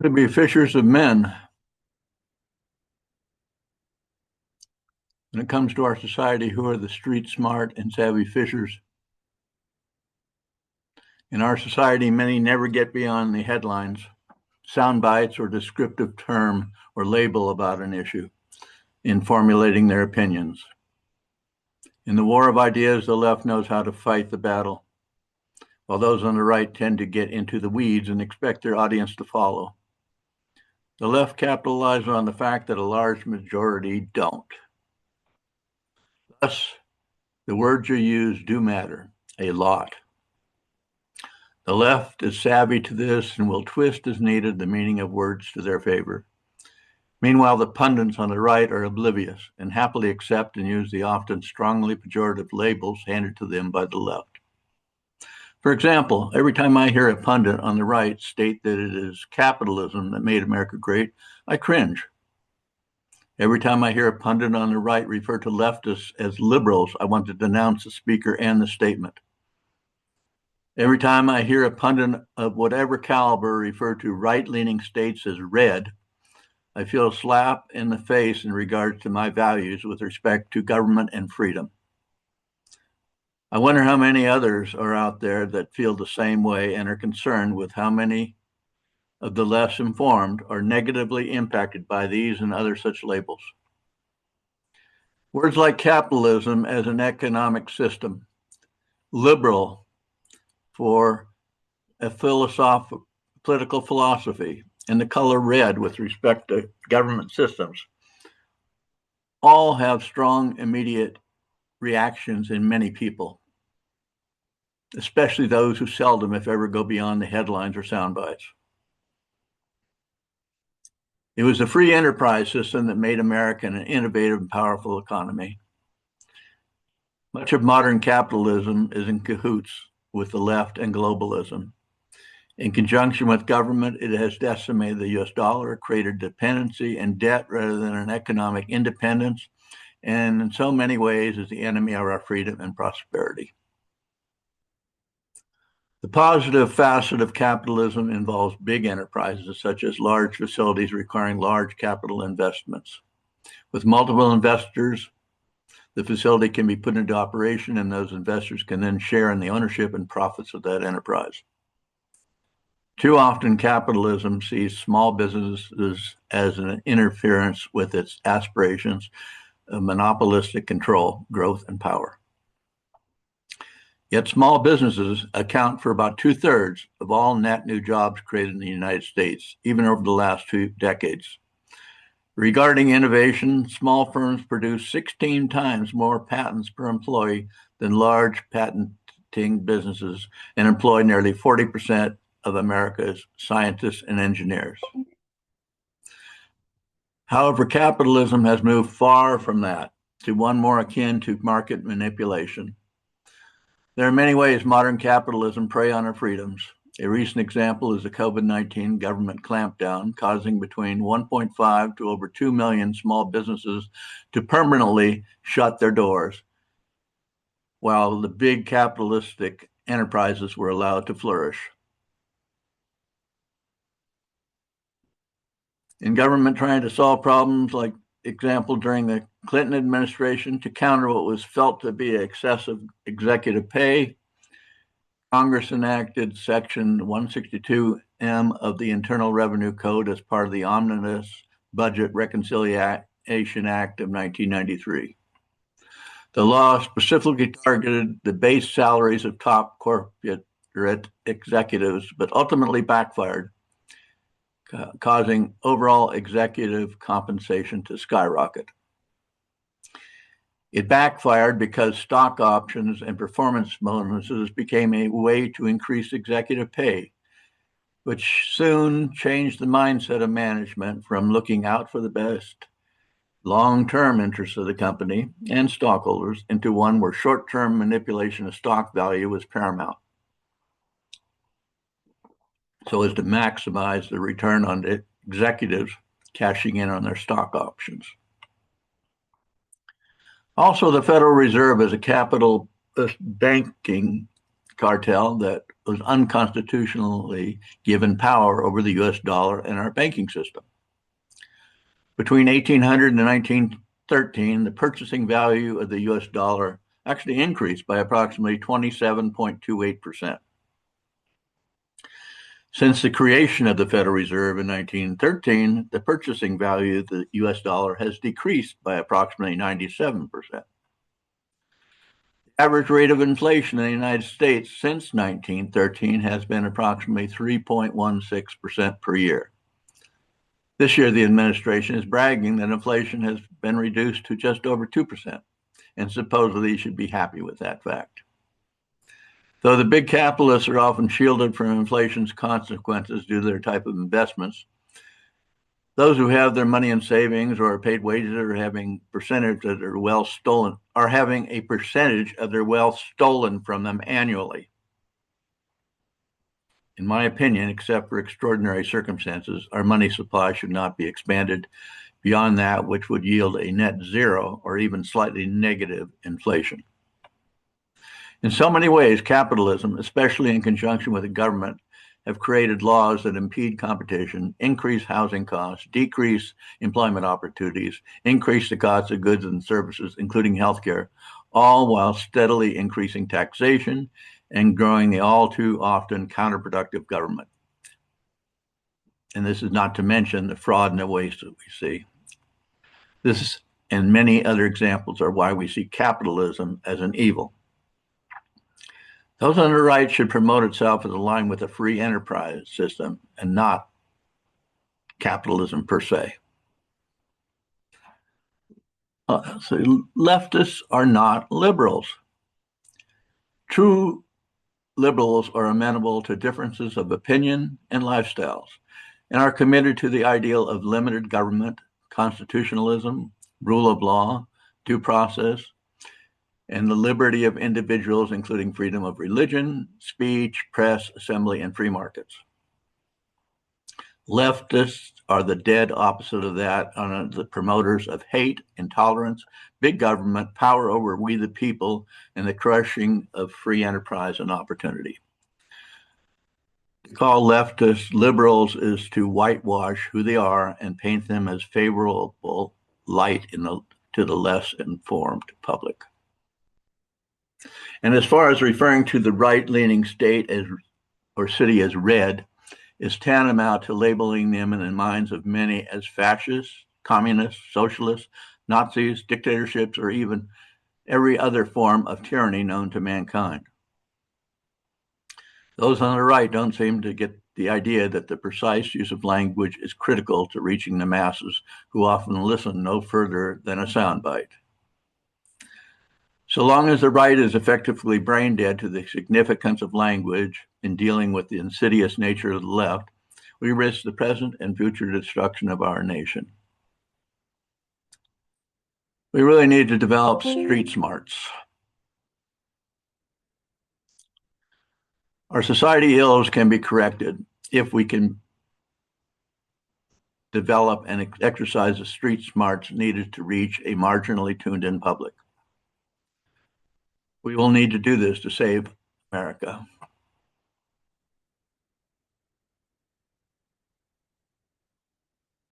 To be fishers of men. When it comes to our society, who are the street smart and savvy fishers? In our society, many never get beyond the headlines, sound bites, or descriptive term or label about an issue in formulating their opinions. In the war of ideas, the left knows how to fight the battle, while those on the right tend to get into the weeds and expect their audience to follow. The left capitalizes on the fact that a large majority don't. Thus, the words you use do matter a lot. The left is savvy to this and will twist as needed the meaning of words to their favor. Meanwhile, the pundits on the right are oblivious and happily accept and use the often strongly pejorative labels handed to them by the left. For example, every time I hear a pundit on the right state that it is capitalism that made America great, I cringe. Every time I hear a pundit on the right refer to leftists as liberals, I want to denounce the speaker and the statement. Every time I hear a pundit of whatever caliber refer to right-leaning states as red, I feel a slap in the face in regards to my values with respect to government and freedom. I wonder how many others are out there that feel the same way and are concerned with how many of the less informed are negatively impacted by these and other such labels. Words like capitalism as an economic system, liberal for a political philosophy, and the color red with respect to government systems, all have strong immediate reactions in many people, especially those who seldom, if ever, go beyond the headlines or sound bites. It was the free enterprise system that made America an innovative and powerful economy. Much of modern capitalism is in cahoots with the left and globalism. In conjunction with government, it has decimated the US dollar, created dependency and debt rather than an economic independence, and in so many ways is the enemy of our freedom and prosperity. The positive facet of capitalism involves big enterprises, such as large facilities requiring large capital investments. With multiple investors, the facility can be put into operation, and those investors can then share in the ownership and profits of that enterprise. Too often, capitalism sees small businesses as an interference with its aspirations of monopolistic control, growth, and power. Yet small businesses account for about 2/3 of all net new jobs created in the United States, even over the last 2 decades. Regarding innovation, small firms produce 16 times more patents per employee than large patenting businesses and employ nearly 40% of America's scientists and engineers. However, capitalism has moved far from that to one more akin to market manipulation. There are many ways modern capitalism preys on our freedoms. A recent example is the COVID-19 government clampdown, causing between 1.5 to over 2 million small businesses to permanently shut their doors, while the big capitalistic enterprises were allowed to flourish. In government trying to solve problems, like example during the Clinton administration, to counter what was felt to be excessive executive pay, Congress enacted Section 162M of the Internal Revenue Code as part of the Omnibus Budget Reconciliation Act of 1993. The law specifically targeted the base salaries of top corporate executives, but ultimately backfired, causing overall executive compensation to skyrocket. It backfired because stock options and performance bonuses became a way to increase executive pay, which soon changed the mindset of management from looking out for the best long-term interests of the company and stockholders into one where short-term manipulation of stock value was paramount, so as to maximize the return on the executives cashing in on their stock options. Also, the Federal Reserve as a capital banking cartel that was unconstitutionally given power over the US dollar and our banking system. Between 1800 and 1913, the purchasing value of the US dollar actually increased by approximately 27.28%. Since the creation of the Federal Reserve in 1913, the purchasing value of the US dollar has decreased by approximately 97%. The average rate of inflation in the United States since 1913 has been approximately 3.16% per year. This year, the administration is bragging that inflation has been reduced to just over 2%, and supposedly should be happy with that fact. Though the big capitalists are often shielded from inflation's consequences due to their type of investments, those who have their money in savings or are paid wages are having percentage of their wealth stolen, are having a percentage of their wealth stolen from them annually. In my opinion, except for extraordinary circumstances, our money supply should not be expanded beyond that which would yield a net zero or even slightly negative inflation. In so many ways, capitalism, especially in conjunction with the government, have created laws that impede competition, increase housing costs, decrease employment opportunities, increase the cost of goods and services, including healthcare, all while steadily increasing taxation and growing the all too often counterproductive government. And this is not to mention the fraud and the waste that we see. This and many other examples are why we see capitalism as an evil. Those on the right should promote itself as aligned with a free enterprise system and not capitalism per se. So leftists are not liberals. True liberals are amenable to differences of opinion and lifestyles and are committed to the ideal of limited government, constitutionalism, rule of law, due process, and the liberty of individuals, including freedom of religion, speech, press, assembly, and free markets. Leftists are the dead opposite of that, the promoters of hate, intolerance, big government, power over we the people, and the crushing of free enterprise and opportunity. To call leftists liberals is to whitewash who they are and paint them as favorable light to the less informed public. And as far as referring to the right-leaning state or city as red, is tantamount to labeling them in the minds of many as fascists, communists, socialists, Nazis, dictatorships, or even every other form of tyranny known to mankind. Those on the right don't seem to get the idea that the precise use of language is critical to reaching the masses, who often listen no further than a soundbite. So long as the right is effectively brain dead to the significance of language in dealing with the insidious nature of the left, we risk the present and future destruction of our nation. We really need to develop street smarts. Our society ills can be corrected if we can develop and exercise the street smarts needed to reach a marginally tuned-in public. We will need to do this to save America.